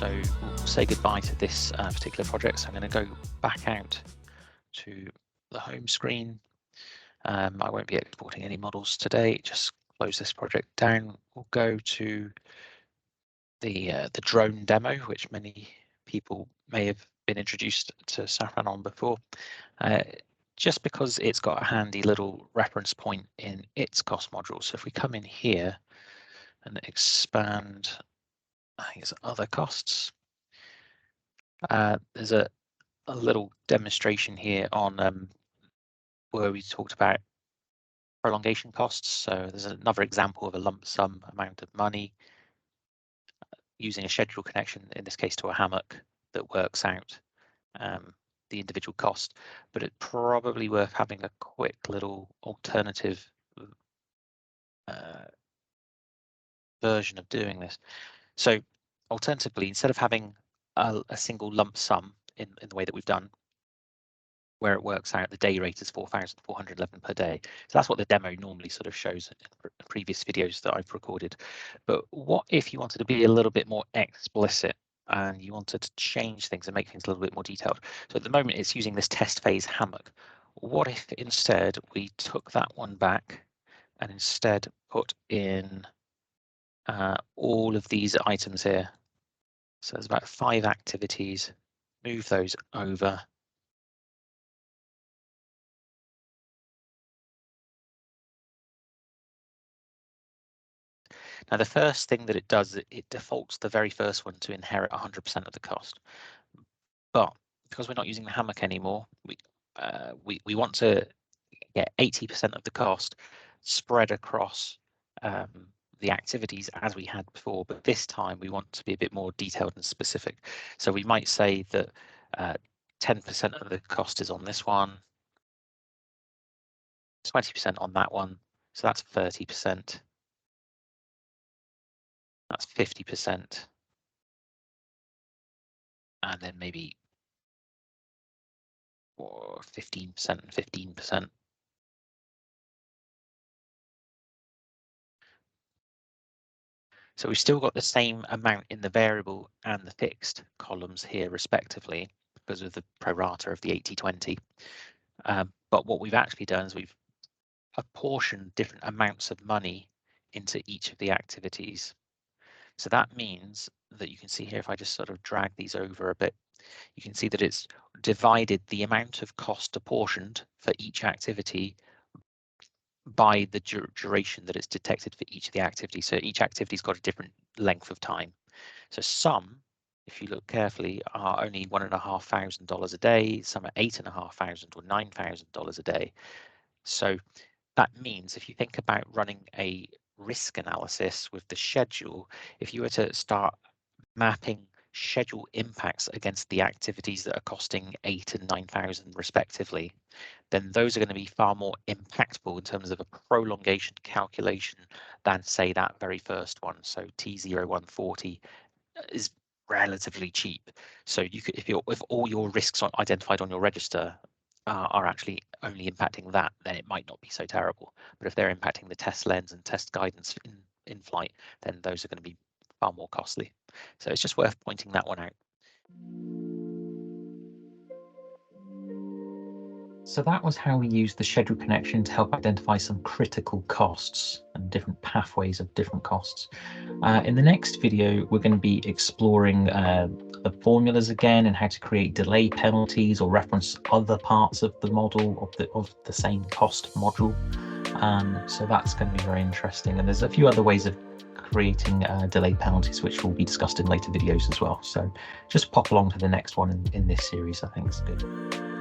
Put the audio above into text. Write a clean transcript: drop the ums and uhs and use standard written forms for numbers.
So we'll say goodbye to this particular project. So I'm going to go back out to the home screen. I won't be exporting any models today. Just close this project down. We'll go to the drone demo, which many people may have been introduced to Safran on before. Just because it's got a handy little reference point in its cost module. So if we come in here and expand, I think it's other costs. There's a little demonstration here on where we talked about prolongation costs. So there's another example of a lump sum amount of money using a schedule connection, in this case to a hammock, that works out the individual cost. But it's probably worth having a quick little alternative version of doing this. So alternatively, instead of having a single lump sum in the way that we've done, where it works out the day rate is 4,411 per day. So that's what the demo normally sort of shows in previous videos that I've recorded. But what if you wanted to be a little bit more explicit and you wanted to change things and make things a little bit more detailed? So at the moment it's using this test phase hammock. What if instead we took that one back and instead put in all of these items here? So there's about 5 activities, move those over. Now, the first thing that it does, it defaults the very first one to inherit 100% of the cost. But because we're not using the hammock anymore, we want to get 80% of the cost spread across the activities as we had before. But this time we want to be a bit more detailed and specific. So we might say that 10% of the cost is on this one, 20% on that one. So that's 30%. That's 50%. And then maybe 15% and 15%. So we've still got the same amount in the variable and the fixed columns here respectively because of the pro rata of the 80-20. But what we've actually done is we've apportioned different amounts of money into each of the activities. So that means that you can see here, if I just sort of drag these over a bit, you can see that it's divided the amount of cost apportioned for each activity by the duration that it's detected for each of the activities. So each activity's got a different length of time. So some, if you look carefully, are only $1,500 a day, some are $8,500 or $9,000 a day. So that means if you think about running a risk analysis with the schedule, if you were to start mapping schedule impacts against the activities that are costing 8,000 and 9,000 respectively, then those are going to be far more impactful in terms of a prolongation calculation than, say, that very first one. So T0140 is relatively cheap. So you could, if all your risks identified on your register are actually only impacting that, then it might not be so terrible. But if they're impacting the test lens and test guidance in flight, then those are going to be far more costly. So it's just worth pointing that one out. So that was how we used the schedule connection to help identify some critical costs and different pathways of different costs. In the next video, we're going to be exploring the formulas again and how to create delay penalties or reference other parts of the model of the same cost module. So that's going to be very interesting. And there's a few other ways of creating delay penalties, which will be discussed in later videos as well. So just pop along to the next one in this series. I think it's good.